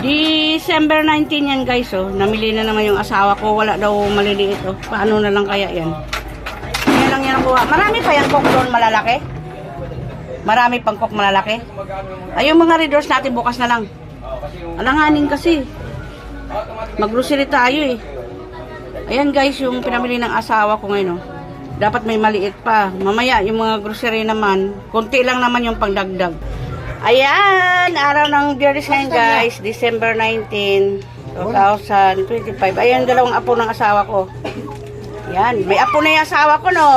December 19 yan guys, oh. Namili na naman yung asawa ko. Wala daw maliliit, oh. Paano na lang kaya yan? Yan lang yan nakuha. Marami pa yung coke doon malalaki. Marami pang coke malalaki. Ay, yung mga red doors natin bukas na lang. Alanganin kasi. Mag-grocery tayo eh. Ayan guys, yung pinamili ng asawa ko ngayon, oh. Dapat may maliit pa. Mamaya, yung mga grocery naman, konti lang naman yung pangdagdag. Ayan, araw ng Biyernes ngayon guys, December 19, 2025. Ayan, dalawang apo ng asawa ko. Ayan, may apo na yung asawa ko, no.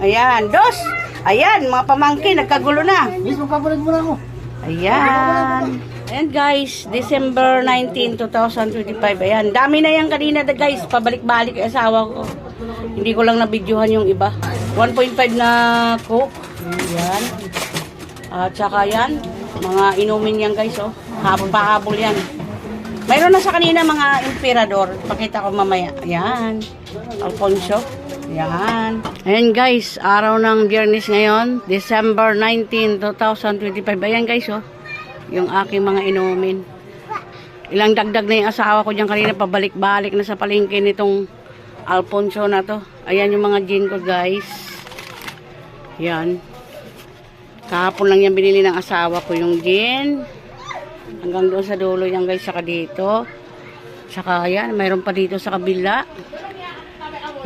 Ayan, dos. Ayan, mga pamangkin, nagkagulo na. Miss, magpapalag mo na ako. Ayan. Ayan guys, December 19, 2025. Ayan, dami na yan kanina guys, pabalik-balik yung asawa ko. Hindi ko lang na-videohan yung iba. 1.5 na coke. Ayan. At saka yan, mga inumin yan guys, oh. Pahabol yan. Mayroon na sa kanina mga emperador. Pakita ko mamaya. Ayan. Alfonso. Ayan. Ayan guys, araw ng Biyernes ngayon, December 19, 2025. Ayan guys, oh. Yung aking mga inumin. Ilang dagdag na yung asawa ko dyan kanina, pabalik-balik na sa palengke nitong Alfonso na to. Ayan yung mga gin ko guys. Yan. Kahapon lang yan binili ng asawa ko yung gin. Hanggang doon sa dulo yan guys, saka dito. Saka yan, mayroon pa dito sa kabila.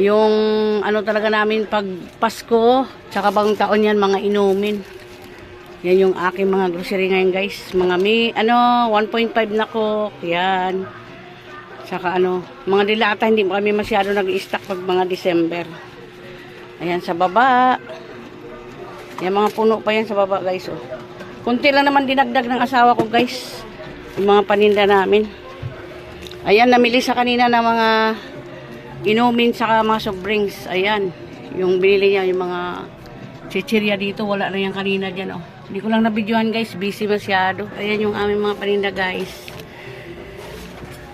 Yung ano talaga namin pag Pasko, saka bagong taon yan, mga inumin. Yan yung aking mga grocery ngayon guys. Mga 1.5 na coke. Yan. Saka mga dilata, hindi kami masyado nag-i-stock pag mga December. Ayan sa baba. Yan, mga puno pa yan sa baba guys, oh. Kunti lang naman dinagdag ng asawa ko guys. Yung mga paninda namin. Ayan, namili sa kanina ng mga inumin saka mga soft drinks. Ayan, yung binili niya, yung mga chichirya dito. Wala na yan kanina dyan, oh. Hindi ko lang nabidyohan guys, busy masyado. Ayan yung aming mga paninda guys.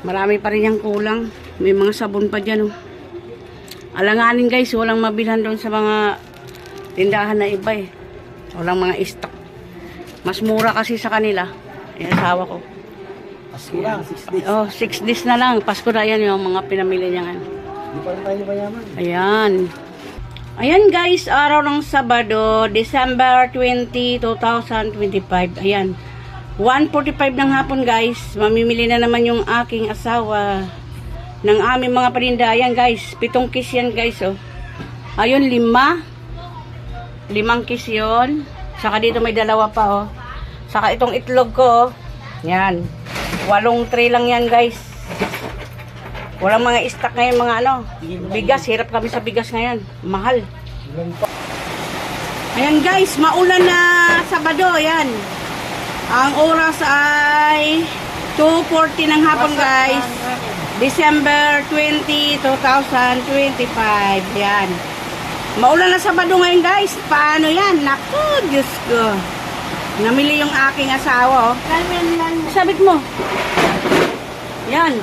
Marami pa rin yung kulang. May mga sabon pa dyan, oh. Alanganin guys, walang mabilhan doon sa mga tindahan na iba eh. Walang mga stock. Mas mura kasi sa kanila. Ayan, asawa ko. Pasko lang, 6 days. Oh, 6 days na lang. Pasko na yan yung mga pinamili niya nga. Hindi pa rin tayo mayaman. Ayan. Ayan guys, araw ng Sabado, December 20, 2025. Ayan. 1:45 ng hapon guys. Mamimili na naman yung aking asawa ng aming mga paninda. Ayan guys, 7 kiss yan guys, oh. Ayun, 5 kiss yun. Saka dito may 2 pa, oh. Saka itong itlog ko, oh. Yan. 8 tray lang yan guys. Walang mga stock ngayon, mga bigas. Hirap kami sa bigas ngayon. Mahal. Ayan guys, maulan na Sabado. Ayan. Ang oras ay 2:40 ng hapon guys. December 20, 2025. Yan. Maulan na Sabado ngayon guys. Paano yan? Naku, Diyos ko. Namili yung aking asawa, oh. Sabit mo. Yan.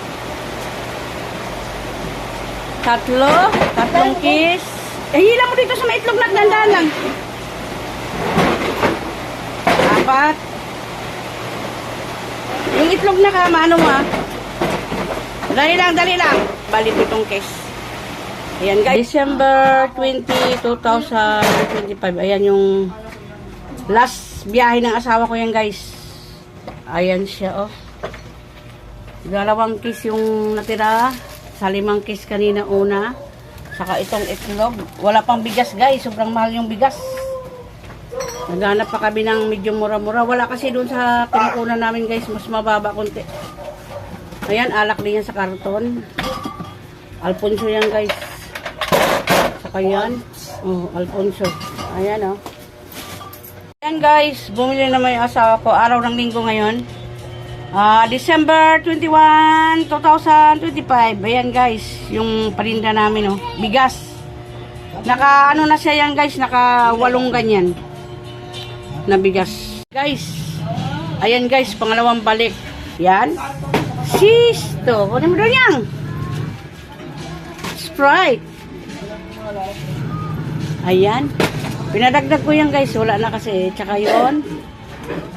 3 kiss. Hila mo dito sa may itlog na dandan lang. 4. Yung itlog na kama, Dali lang. Bali 7 kiss. Ayan guys, December 20, 2025. Ayan yung last biyahe ng asawa ko yan guys. Ayan siya, oh. 2 kiss yung natira. Sa 5 kiss kanina una. Saka itong itlog. Wala pang bigas guys. Sobrang mahal yung bigas. Naghanap pa kami ng medyo mura-mura. Wala kasi doon sa kinukunan namin guys. Mas mababa konti. Ayan, alak din yan sa karton. Alfonso yan guys. Saka yan. Oh, Alfonso. Ayan, oh. Ayan guys. Bumili naman yung asawa ko. Araw ng linggo ngayon. December 21, 2025. Ayan guys, yung paninda namin, oh. Bigas. Naka na siya yan guys, naka 8 ganyan na bigas. Guys, ayan guys, pangalawang balik. Yan. Sisto. Kunin mo doon yan. Sprite. Ayan. Pinadagdag ko yan guys, wala na kasi. Tsaka yun,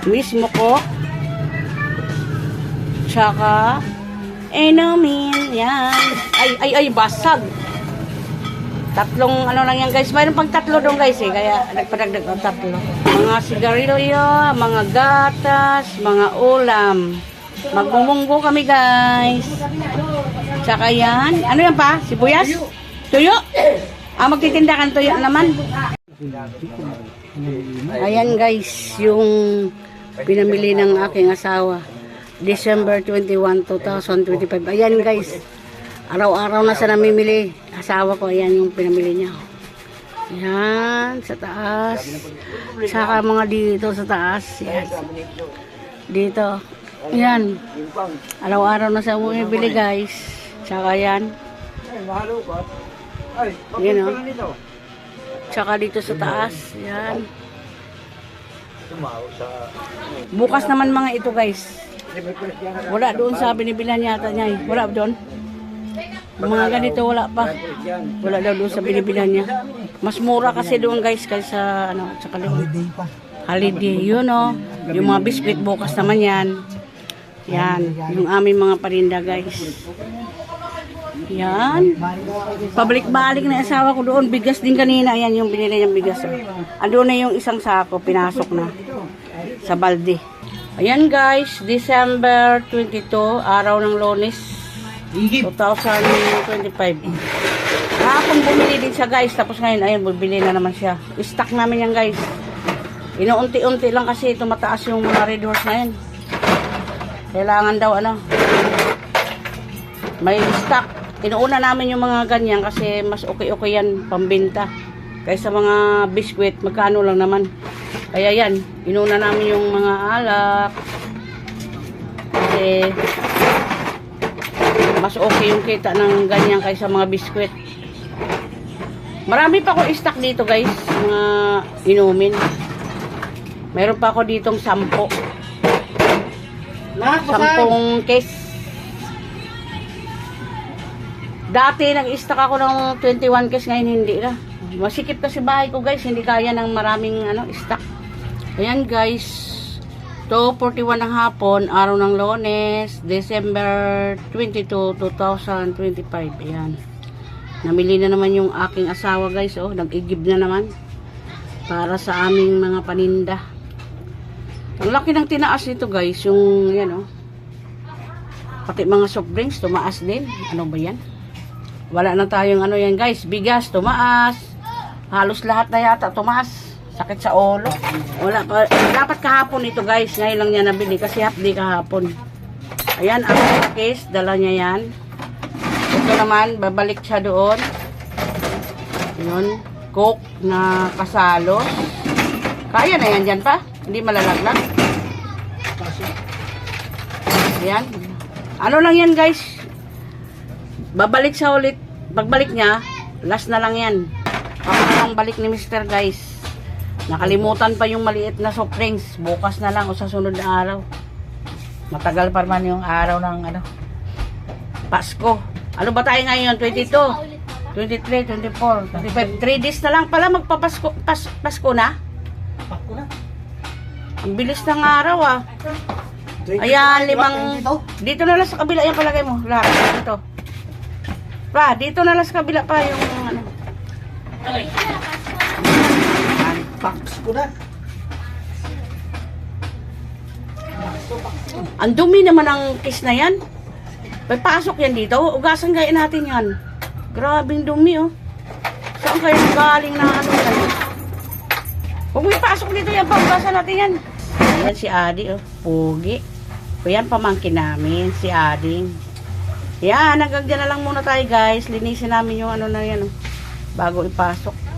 mismo ko. Tsaka, inumin. Yan. Ay, basag. Tatlong ano lang yan guys. Mayroon pang tatlo doon guys eh. Kaya nagpadagdag ang tatlo. Mga sigarilyo, mga gatas, mga ulam. Magmumunggo kami guys. Tsaka yan. Ano yan pa? Sibuyas? Tuyo? Magtitinda ka ng tuyo naman. Ayan guys. Yung pinamili ng aking asawa. December 21, 2025. Ayan guys. Araw-araw na sa namimili. Asawa ko, ayan yung pinamili niya. Yan, sa taas. Saka mga dito sa taas. Yan. Dito. Yan. Araw-araw na sa bumibili guys. Saka yan. Yan o. Saka dito sa taas. Yan. Bukas naman mga ito guys. Wala doon sa binibilan yata niya. Wala doon. Mga ganito wala pa. Wala daw doon sa binibilan niya. Mas mura kasi doon guys kaysa ano, sa kaliwa. Holiday, yun o. Yung mga biscuit bukas naman yan. Yan, yung aming mga parinda guys. Yan. Pabalik-balik na asawa ko doon. Bigas din kanina. Yan yung binili niyang bigas. Andun na yung isang sako. Pinasok na sa balde. Ayan guys. December 22. Araw ng Lunes. 2025. Kahapon bumili din siya guys. Tapos ngayon, ayun, bumili na naman siya. Stock namin yan guys. Inuunti-unti lang kasi tumataas yung mga red horse na yan. Kailangan daw ano. May stock. Inuuna namin yung mga ganyan kasi mas okay-okay yan pambenta. Kaysa mga biskwit, magkano lang naman. Kaya yan, inuna namin yung mga alak. Kasi mas okay yung kita ng ganyan kaysa mga biskwit. Marami pa ako stock dito guys, mga inumin. Meron pa ako ditong 10. 10 case. Dati nag-stock ako ng 21 case, ngayon hindi na. Masikip kasi bahay ko guys, hindi kaya ng maraming ano, stock. Ayan guys. 2:41 ng hapon, araw ng Lunes, December 22, 2025. Ayan. Namili na naman yung aking asawa guys. Oh, nag-igib na naman. Para sa aming mga paninda. Ang laki ng tinaas nito guys. Yung yan oh. Pati mga soft drinks, tumaas din. Ano ba yan? Wala na tayong ano yan guys. Bigas, tumaas. Halos lahat na yata tumaas. Sakit sa ulo. Wala pa. Dapat kahapon ito guys. Ngayon lang niya nabili kasi half day kahapon. Ayan, ang case. Dala niya yan. Ito naman, babalik siya doon. Yun. Coke na kasalo. Kaya na yan dyan pa. Hindi malalaglag. Ayan. Ano lang yan guys. Babalik siya ulit. Pagbalik niya, last na lang yan. Ang balik ni Mr. guys. Nakalimutan pa yung maliit na soft drinks. Bukas na lang o sa sunod na araw. Matagal pa man yung araw ng ano, Pasko. Ano ba tayo ngayon? 22, 23, 24, 25. 3 days na lang pala magpapasko. Pasko na? Pasko na. Ang bilis ng araw ah. Ayan, 5. Dito na lang sa kabila yung palagay mo. Lahat. Dito. Pa, dito na lang sa kabila pa yung ano. Pasko na. Ang dumi naman ang kiss na yan. May pasok yan dito. Ugasan gaya natin yan. Grabing dumi oh. Saan kayo galing na ano yan? Huwag may pasok dito yan. Paugasan natin yan. Ayan si Adi oh. Pugi. O yan pamangkin namin. Si Ading. Yan. Hanggang dyan na lang muna tayo guys. Linisin namin yung ano na yan oh. Bago ipasok.